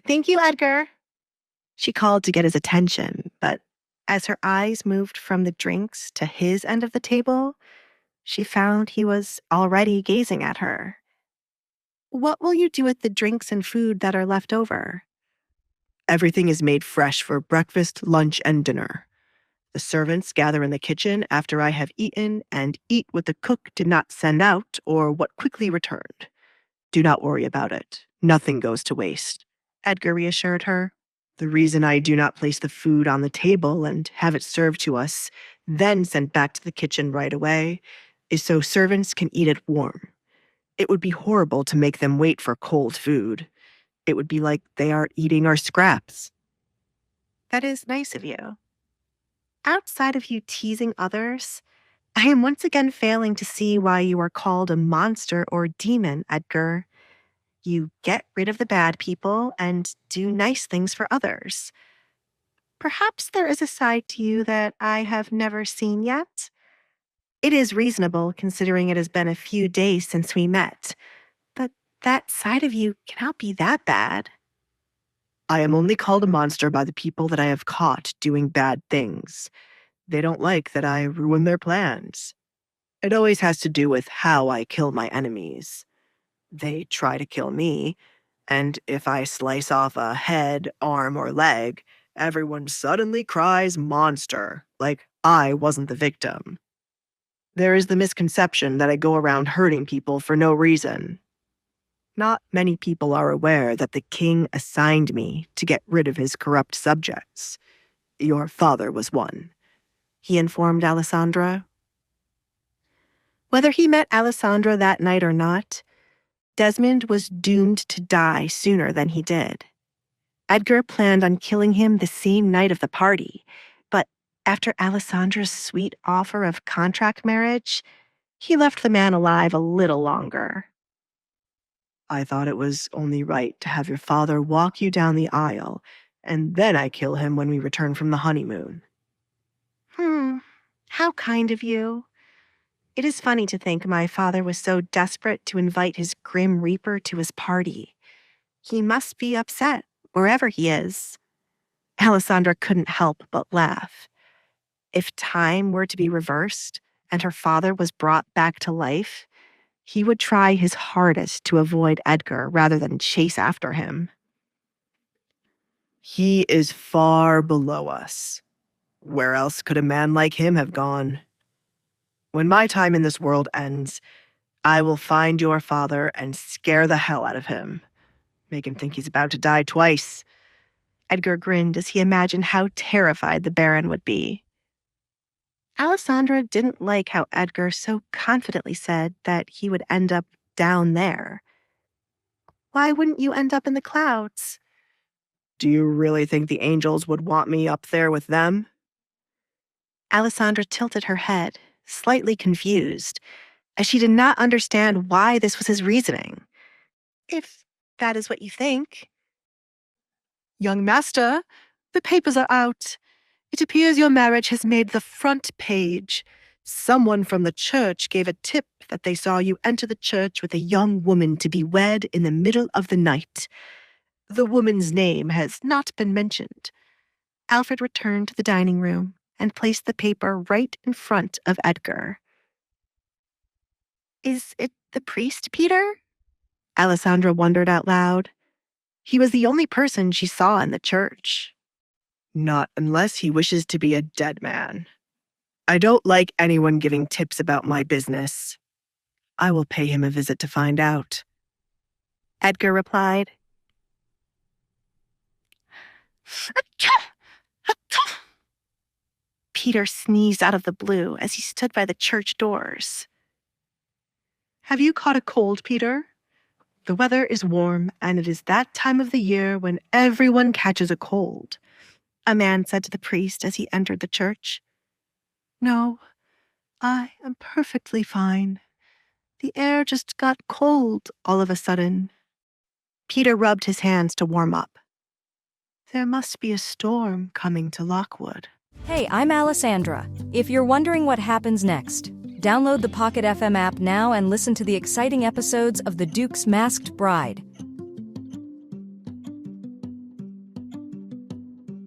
Thank you, Edgar. She called to get his attention, but as her eyes moved from the drinks to his end of the table, she found he was already gazing at her. What will you do with the drinks and food that are left over? Everything is made fresh for breakfast, lunch, and dinner. The servants gather in the kitchen after I have eaten and eat what the cook did not send out or what quickly returned. Do not worry about it. Nothing goes to waste, Edgar reassured her. The reason I do not place the food on the table and have it served to us, then sent back to the kitchen right away, is so servants can eat it warm. It would be horrible to make them wait for cold food. It would be like they are eating our scraps. That is nice of you. Outside of you teasing others, I am once again failing to see why you are called a monster or demon, Edgar. You get rid of the bad people and do nice things for others. Perhaps there is a side to you that I have never seen yet. It is reasonable considering it has been a few days since we met, but that side of you cannot be that bad. I am only called a monster by the people that I have caught doing bad things. They don't like that I ruin their plans. It always has to do with how I kill my enemies. They try to kill me, and if I slice off a head, arm, or leg, everyone suddenly cries monster, like I wasn't the victim. There is the misconception that I go around hurting people for no reason. Not many people are aware that the king assigned me to get rid of his corrupt subjects. Your father was one, he informed Alessandra. Whether he met Alessandra that night or not, Desmond was doomed to die sooner than he did. Edgar planned on killing him the same night of the party, but after Alessandra's sweet offer of contract marriage, he left the man alive a little longer. I thought it was only right to have your father walk you down the aisle, and then I kill him when we return from the honeymoon. How kind of you. It is funny to think my father was so desperate to invite his grim reaper to his party. He must be upset, wherever he is. Alessandra couldn't help but laugh. If time were to be reversed and her father was brought back to life, he would try his hardest to avoid Edgar rather than chase after him. He is far below us. Where else could a man like him have gone? When my time in this world ends, I will find your father and scare the hell out of him. Make him think he's about to die twice. Edgar grinned as he imagined how terrified the Baron would be. Alessandra didn't like how Edgar so confidently said that he would end up down there. Why wouldn't you end up in the clouds? Do you really think the angels would want me up there with them? Alessandra tilted her head, slightly confused, as she did not understand why this was his reasoning. If that is what you think. Young master, the papers are out. It appears your marriage has made the front page. Someone from the church gave a tip that they saw you enter the church with a young woman to be wed in the middle of the night. The woman's name has not been mentioned. Alfred returned to the dining room and placed the paper right in front of Edgar. Is it the priest, Peter? Alessandra wondered out loud. He was the only person she saw in the church. Not unless he wishes to be a dead man. I don't like anyone giving tips about my business. I will pay him a visit to find out. Edgar replied. Peter sneezed out of the blue as he stood by the church doors. Have you caught a cold, Peter? The weather is warm, and it is that time of the year when everyone catches a cold, a man said to the priest as he entered the church. No, I am perfectly fine. The air just got cold all of a sudden. Peter rubbed his hands to warm up. There must be a storm coming to Lockwood. Hey, I'm Alessandra. If you're wondering what happens next, download the Pocket FM app now and listen to the exciting episodes of The Duke's Masked Bride.